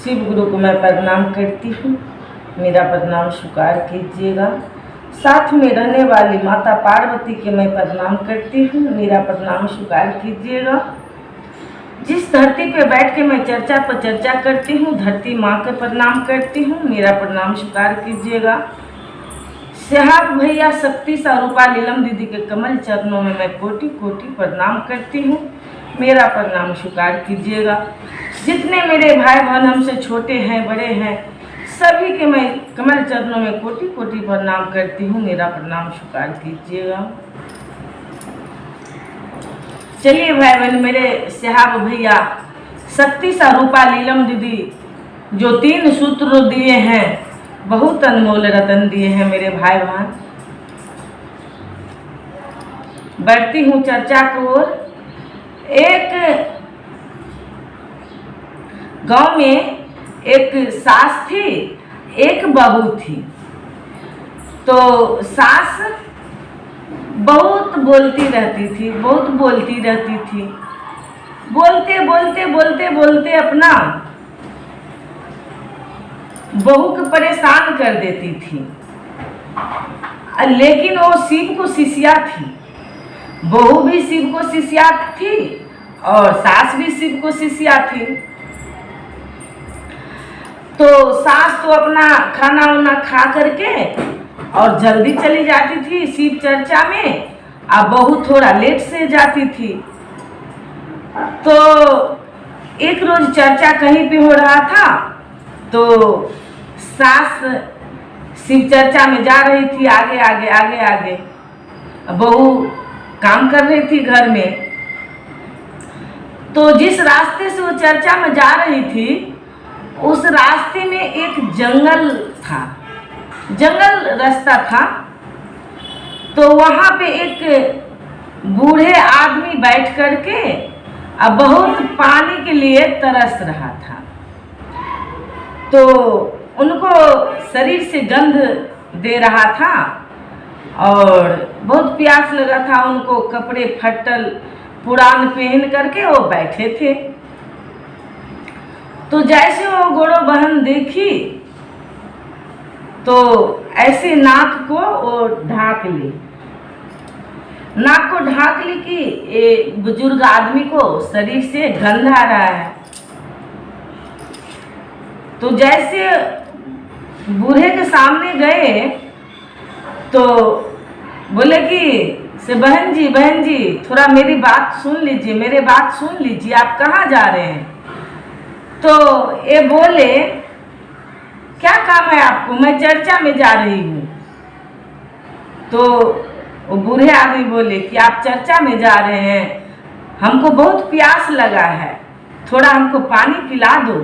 शिव गुरु को मैं प्रणाम करती हूँ, मेरा प्रणाम स्वीकार कीजिएगा। साथ में रहने वाली माता पार्वती के मैं प्रणाम करती हूँ, मेरा प्रणाम स्वीकार कीजिएगा। जिस धरती पे बैठ के मैं चर्चा पर चर्चा करती हूँ, धरती माँ के प्रणाम करती हूँ, मेरा प्रणाम स्वीकार कीजिएगा। सेहाब भैया शक्ति स्वरूपा लीलम दीदी के कमल चरणों में मैं कोटि कोटि प्रणाम करती हूँ, मेरा प्रणाम स्वीकार कीजिएगा। जितने मेरे भाई बहन हमसे छोटे हैं बड़े हैं, सभी के मैं कमल चरणों में कोटि कोटि प्रणाम करती हूँ, मेरा प्रणाम स्वीकार कीजिएगा। चलिए भाई बहन, मेरे सेहाब भैया शक्ति स्वरूपा लीलम दीदी जो 3 सूत्र दिए हैं, बहुत अनमोल रतन दिए हैं मेरे भाई बहन। बढ़ती हूँ चर्चा की ओर। एक गांव में एक सास थी, एक बहू थी। तो सास बहुत बोलती रहती थी, बहुत बोलती रहती थी। बोलते बोलते बोलते बोलते अपना बहू को परेशान कर देती थी। लेकिन वो शिव को शिष्या थी, बहू भी शिव को शिष्या थी और सास भी शिव को शिष्या थी। तो सास तो अपना खाना वाना खा करके और जल्दी चली जाती थी शिव चर्चा में, और बहू थोड़ा लेट से जाती थी। तो एक रोज चर्चा कहीं पे हो रहा था, तो सास शिव चर्चा में जा रही थी, आगे आगे आगे आगे, बहू काम कर रही थी घर में। तो जिस रास्ते से वो चर्चा में जा रही थी, उस रास्ते में एक जंगल था, जंगल रास्ता था। तो वहाँ पे एक बूढ़े आदमी बैठ करके अब बहुत पानी के लिए तरस रहा था। तो उनको शरीर से गंध दे रहा था और बहुत प्यास लगा था उनको। कपड़े फटल पुरान पहन करके वो बैठे थे। तो जैसे वो गोड़ो बहन देखी, तो ऐसे नाक को वो ढाक ली, नाक को ढाक ली कि ये बुजुर्ग आदमी को शरीर से गंध आ रहा है। तो जैसे बूढ़े के सामने गए तो बोले कि से बहन जी थोड़ा मेरी बात सुन लीजिए, मेरे बात सुन लीजिए, आप कहाँ जा रहे हैं? तो ये बोले, क्या काम है आपको? मैं चर्चा में जा रही हूँ। तो वो बूढ़े आदमी बोले कि आप चर्चा में जा रहे हैं, हमको बहुत प्यास लगा है, थोड़ा हमको पानी पिला दो,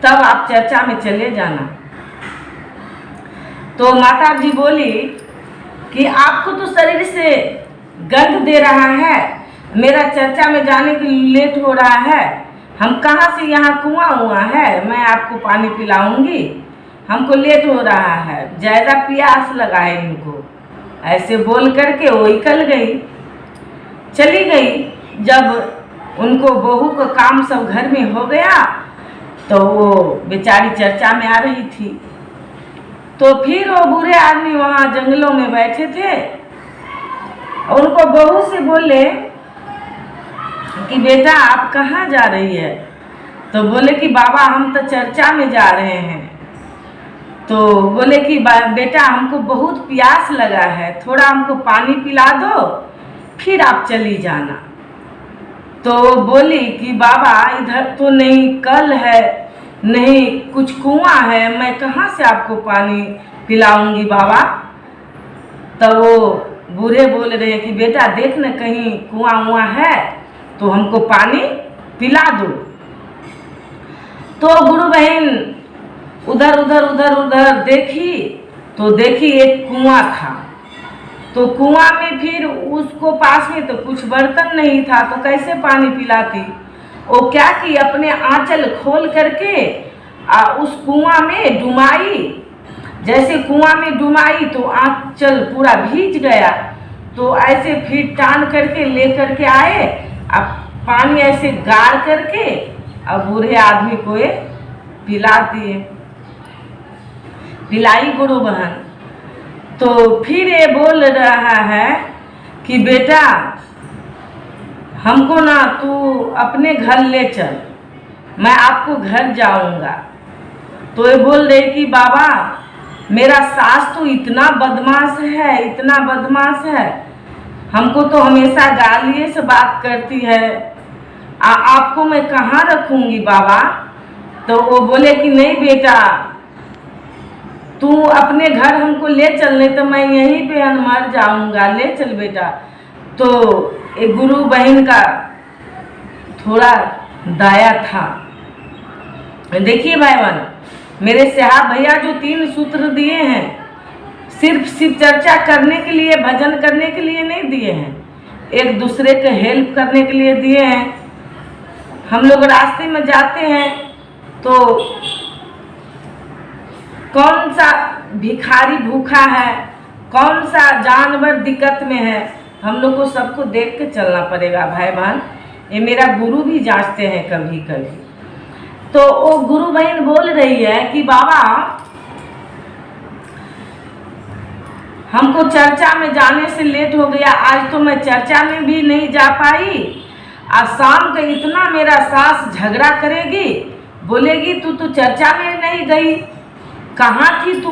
तब आप चर्चा में चले जाना। तो माता जी बोली कि आपको तो शरीर से गंध दे रहा है, मेरा चर्चा में जाने के लिए लेट हो रहा है, हम कहाँ से यहाँ कुआं हुआ है, मैं आपको पानी पिलाऊंगी, हमको लेट हो रहा है, ज़्यादा प्यास लगा है इनको। ऐसे बोल करके वो निकल गई, चली गई। जब उनको बहू का काम सब घर में हो गया, तो वो बेचारी चर्चा में आ रही थी। तो फिर वो बूढ़े आदमी वहाँ जंगलों में बैठे थे, उनको बहू से बोले कि बेटा आप कहाँ जा रही है? तो बोले कि बाबा हम तो चर्चा में जा रहे हैं। तो बोले कि बेटा हमको बहुत प्यास लगा है, थोड़ा हमको पानी पिला दो, फिर आप चली जाना। तो बोली कि बाबा इधर तो नहीं कल है, नहीं कुछ कुआं है, मैं कहाँ से आपको पानी पिलाऊंगी बाबा। तो वो बूढ़े बोल रहे हैं कि बेटा देख न कहीं कुआं हुआ है तो हमको पानी पिला दो। तो गुरु बहन उधर उधर उधर उधर देखी, तो देखी एक कुआं था। तो कुआं में फिर उसको पास में तो कुछ बर्तन नहीं था, तो कैसे पानी पिलाती? वो क्या की अपने आंचल खोल करके उस कुआं में डुमाई। जैसे कुआं में डुमाई तो आंचल पूरा भीज गया। तो ऐसे फिर टान करके ले करके आए, अब पानी ऐसे गाड़ करके अब बूढ़े आदमी को पिला दिए, पिलाई गुरु बहन। तो फिर ये बोल रहा है कि बेटा हमको ना तू अपने घर ले चल, मैं आपको घर जाऊंगा। तो ये बोल रहे कि बाबा मेरा सास तो इतना बदमाश है, इतना बदमाश है, हमको तो हमेशा गालिए से बात करती है, आपको मैं कहाँ रखूंगी बाबा। तो वो बोले कि नहीं बेटा तू अपने घर हमको ले चल, नहीं तो मैं यहीं पे मर जाऊंगा, ले चल बेटा। तो एक गुरु बहन का थोड़ा दया था। देखिए भाई बहन, मेरे साहब भैया जो 3 सूत्र दिए हैं सिर्फ चर्चा करने के लिए, भजन करने के लिए नहीं दिए हैं, एक दूसरे के हेल्प करने के लिए दिए हैं। हम लोग रास्ते में जाते हैं तो कौन सा भिखारी भूखा है, कौन सा जानवर दिक्कत में है, हम लोग को सबको देख के चलना पड़ेगा भाई बहन। ये मेरा गुरु भी जांचते हैं कभी कभी। तो वो गुरु बहन बोल रही है कि बाबा हमको चर्चा में जाने से लेट हो गया, आज तो मैं चर्चा में भी नहीं जा पाई। आज शाम का इतना मेरा सास झगड़ा करेगी, बोलेगी तू तो चर्चा में नहीं गई, कहाँ थी तू,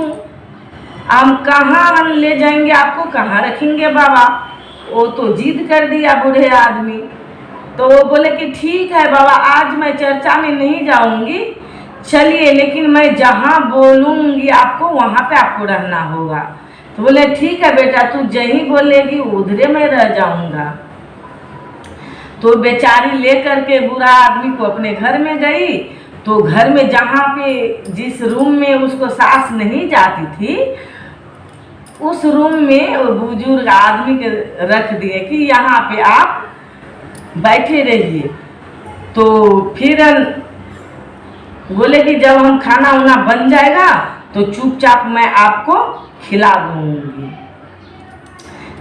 हम ले जाएंगे आपको, कहाँ रखेंगे बाबा। वो तो जिद कर दिया बूढ़े आदमी। तो वो बोले कि ठीक है बाबा आज मैं चर्चा में नहीं जाऊंगी, चलिए लेकिन मैं जहाँ बोलूँगी आपको वहाँ पे आपको रहना होगा। तो बोले ठीक है बेटा तू जहीं बोलेगी उधरे मैं रह जाऊँगा। तो बेचारी लेकर के बूढ़ा आदमी को अपने घर में गई। तो घर में जहाँ पे जिस रूम में उसको सास नहीं जाती थी उस रूम में वो बुजुर्ग आदमी के रख दिए कि यहाँ पे आप बैठे रहिए। तो फिर बोले कि जब हम खाना वाना बन जाएगा तो चुपचाप मैं आपको खिला दूंगी।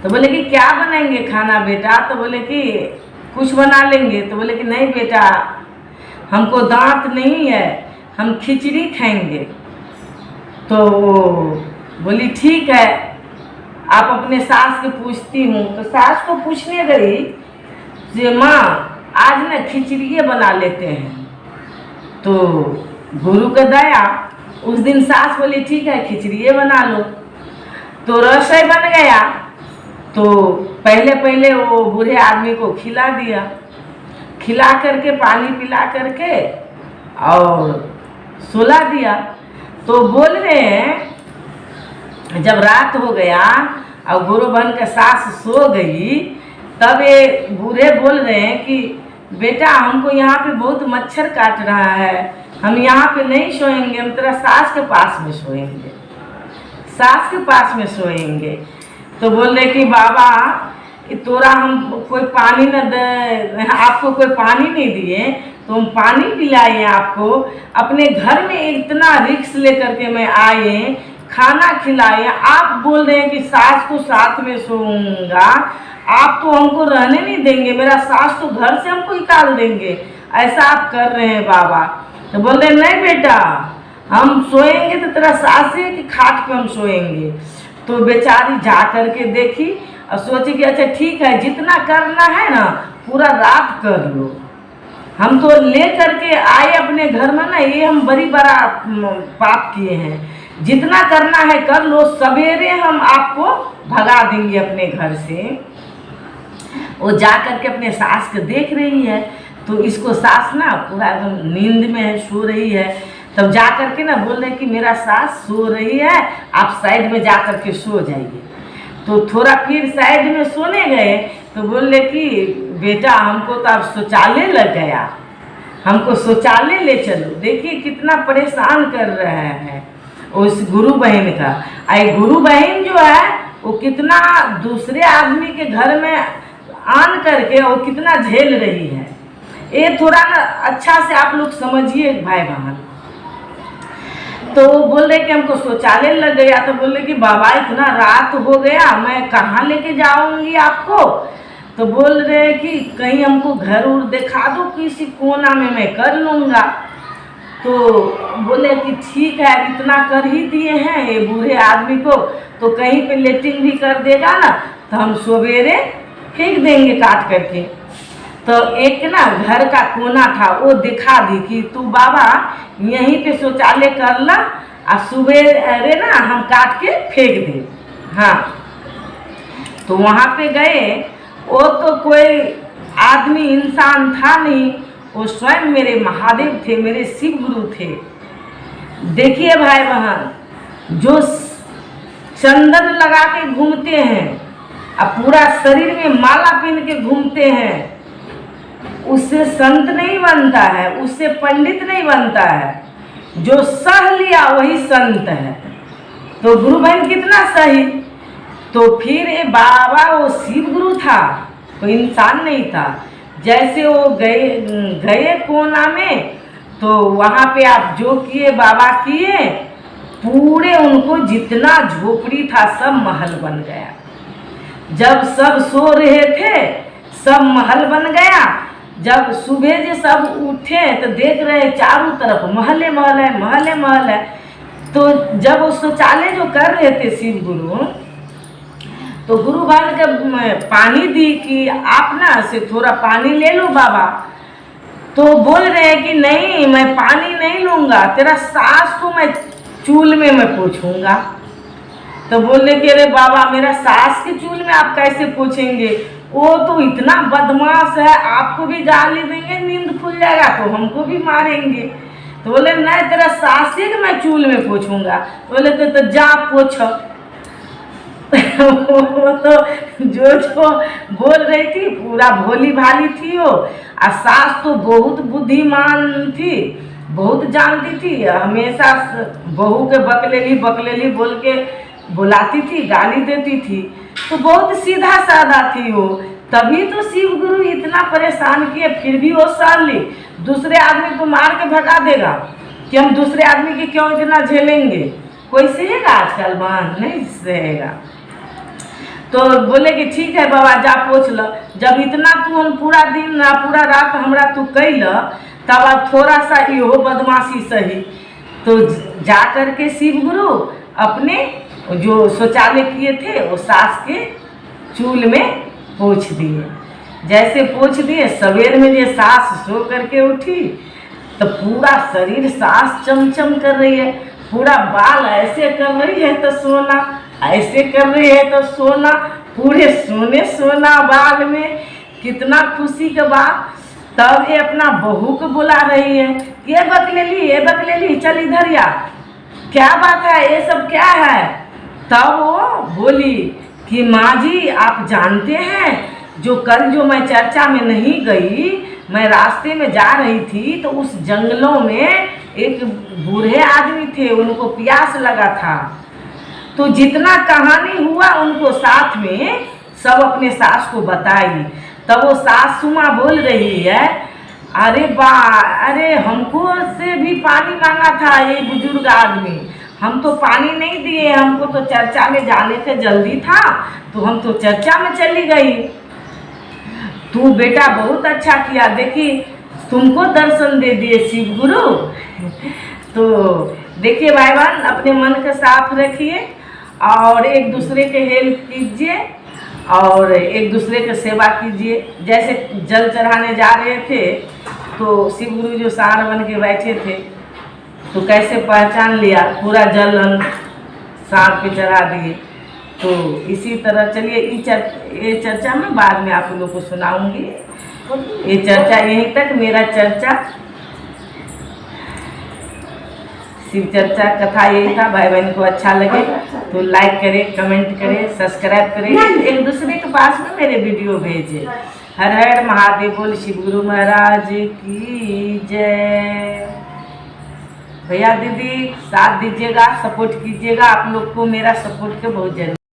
तो बोले कि क्या बनाएंगे खाना बेटा। तो बोले कि कुछ बना लेंगे। तो बोले कि नहीं बेटा हमको दांत नहीं है, हम खिचड़ी खाएंगे। तो बोली ठीक है आप अपने सास के पूछती हूँ। तो सास को पूछने गई कि माँ आज ना खिचड़िए बना लेते हैं। तो गुरु का दया उस दिन सास बोली ठीक है खिचड़िए बना लो। तो रसोई बन गया। तो पहले वो बूढ़े आदमी को खिला दिया, खिला करके पानी पिला करके और सुला दिया। तो बोल रहे हैं जब रात हो गया और गुरु बहन के सास सो गई तब ये बूढ़े बोल रहे हैं कि बेटा हमको यहाँ पे बहुत मच्छर काट रहा है, हम यहाँ पे नहीं सोएंगे, हम तेरा सास के पास में सोएंगे, सास के पास में सोएंगे। तो बोल रहे कि बाबा तोरा हम कोई पानी न दे, आपको कोई पानी नहीं दिए तो हम पानी पिलाए आपको, अपने घर में इतना रिक्स लेकर के मैं आए, खाना खिलाए, आप बोल रहे हैं कि सास को साथ में सोऊंगा, आप तो हमको रहने नहीं देंगे, मेरा सास तो घर से हमको निकाल देंगे, ऐसा आप कर रहे हैं बाबा। तो बोल रहे नहीं बेटा हम सोएंगे तो तेरा सास है कि खाट पे हम सोएंगे। तो बेचारी जा करके देखी और सोची कि अच्छा ठीक है जितना करना है ना पूरा रात कर लो, हम तो ले करके आए अपने घर में ना, ये हम बड़ी बड़ा पाप किए हैं, जितना करना है कर लो, सवेरे हम आपको भगा देंगे अपने घर से। वो जा करके अपने सास को देख रही है। तो इसको सास ना पूरा एकदम नींद में है, सो रही है। तब जा करके ना बोल रहे कि मेरा सास सो रही है, आप साइड में जा करके सो जाइए। तो थोड़ा फिर साइड में सोने गए तो बोल रहे कि बेटा हमको तो अब शौचालय लग गया, हमको शौचालय ले चलो। देखिए कितना परेशान कर रहा है उस गुरु बहन का। आई गुरु बहन जो है वो कितना दूसरे आदमी के घर में आन करके वो कितना झेल रही है, ये थोड़ा ना अच्छा से आप लोग समझिए भाई बहन। तो वो बोल रहे कि हमको शौचालय लग गया। तो बोल रहे कि बाबा इतना रात हो गया मैं कहाँ लेके जाऊंगी आपको। तो बोल रहे कि कहीं हमको घर उर दिखा दो किसी कोना में, मैं कर लूँगा। तो बोले कि ठीक है, अब इतना कर ही दिए हैं ये बूढ़े आदमी को, तो कहीं पे लेटिंग भी कर देगा ना तो हम सवेरे फेंक देंगे काट करके। तो एक ना घर का कोना था, वो दिखा दी कि तू बाबा यहीं पे शौचालय कर ला और सवेरे ना हम काट के फेंक दे। हाँ, तो वहाँ पे गए, वो तो कोई आदमी इंसान था नहीं, वो स्वयं मेरे महादेव थे, मेरे शिव गुरु थे। देखिए भाई बहन, जो चंदन लगा के घूमते हैं और पूरा शरीर में माला पहन के घूमते हैं, उससे संत नहीं बनता है, उससे पंडित नहीं बनता है। जो सह लिया वही संत है। तो गुरु बहन कितना सही। तो फिर ये बाबा वो शिव गुरु था, कोई इंसान नहीं था। जैसे वो गए कोना में, तो वहाँ पे आप जो किए बाबा किए, पूरे उनको जितना झोपड़ी था सब महल बन गया। जब सब सो रहे थे सब महल बन गया। जब सुबह जे सब उठे तो देख रहे चारों तरफ महल महल है, महल महल है। तो जब वो शौचालय जो कर रहे थे शिव गुरु, तो गुरु बन के पानी दी कि आप ना से थोड़ा पानी ले लो बाबा। तो बोल रहे हैं कि नहीं, मैं पानी नहीं लूँगा, तेरा सास को मैं चूल में मैं पोछूंगा। तो बोले कि अरे बाबा, मेरा सास के चूल में आप कैसे पोछेंगे, वो तो इतना बदमाश है, आपको भी गाली देंगे, नींद खुल जाएगा तो हमको भी मारेंगे। तो बोले नहीं, तेरा सास के मैं चूल में पोछूंगा। तो बोले तो जा पोछ। वो तो जो बोल रही थी पूरा भोली भाली थी वो, और सास तो बहुत बुद्धिमान थी, बहुत जानती थी। हमेशा बहू के बकलेली बोल के बुलाती थी, गाली देती थी। तो बहुत सीधा साधा थी वो। तभी तो शिव गुरु इतना परेशान किए, फिर भी वो सह ली। दूसरे आदमी को मार के भगा देगा कि हम दूसरे आदमी के क्यों इतना झेलेंगे। कोई सहेगा आजकल, बहन नहीं सहेगा। तो बोले कि ठीक है बाबा, जा पोछ लो। जब इतना तू हम पूरा दिन पूरा रात हमरा तू कैल, तब अब थोड़ा सा इहो बदमाशी सही। तो जा कर के शिव गुरु अपने जो शौचालय किए थे वो सास के चूल में पोंछ दिए। जैसे पोंछ दिए, सवेर में जो सास सो करके उठी तो पूरा शरीर सास चमचम कर रही है, पूरा बाल ऐसे कर रही है तो सोना, ऐसे कर रही है तो सोना, पूरे सोने सोना बाल में। कितना खुशी के बाद तब ये अपना बहू को बुला रही है, ये बकलेली चल इधर या, क्या बात है, ये सब क्या है। तब वो बोली कि माँ जी, आप जानते हैं जो कल जो मैं चर्चा में नहीं गई, मैं रास्ते में जा रही थी तो उस जंगलों में एक बूढ़े आदमी थे, उनको प्यास लगा था। तो जितना कहानी हुआ उनको साथ में सब अपने सास को बताई। तब वो सास सुमा बोल रही है, अरे बा, अरे हमको से भी पानी मांगा था ये बुजुर्ग आदमी, हम तो पानी नहीं दिए, हमको तो चर्चा में जाने से जल्दी था तो हम तो चर्चा में चली गई। तू बेटा बहुत अच्छा किया, देखी तुमको दर्शन दे दिए शिव गुरु। तो देखिए भाई बहन, अपने मन को साफ रखिए और एक दूसरे के हेल्प कीजिए और एक दूसरे की सेवा कीजिए। जैसे जल चढ़ाने जा रहे थे तो शिव गुरु जो सांड बन के बैठे थे, तो कैसे पहचान लिया, पूरा जल हम सांड पे चढ़ा दिए। तो इसी तरह चलिए, ये चर्चा मैं बाद में आप लोगों को सुनाऊंगी। ये चर्चा यहीं तक, मेरा चर्चा शिव चर्चा कथा यही था। भाई बहन को अच्छा लगे तो लाइक करें, कमेंट करें, सब्सक्राइब करें, एक दूसरे के पास में मेरे वीडियो भेजें। हर हर महादेव, बोल शिव गुरु महाराज की जय। भैया दीदी साथ दीजिएगा, सपोर्ट कीजिएगा, आप लोग को मेरा सपोर्ट के बहुत जरूरी।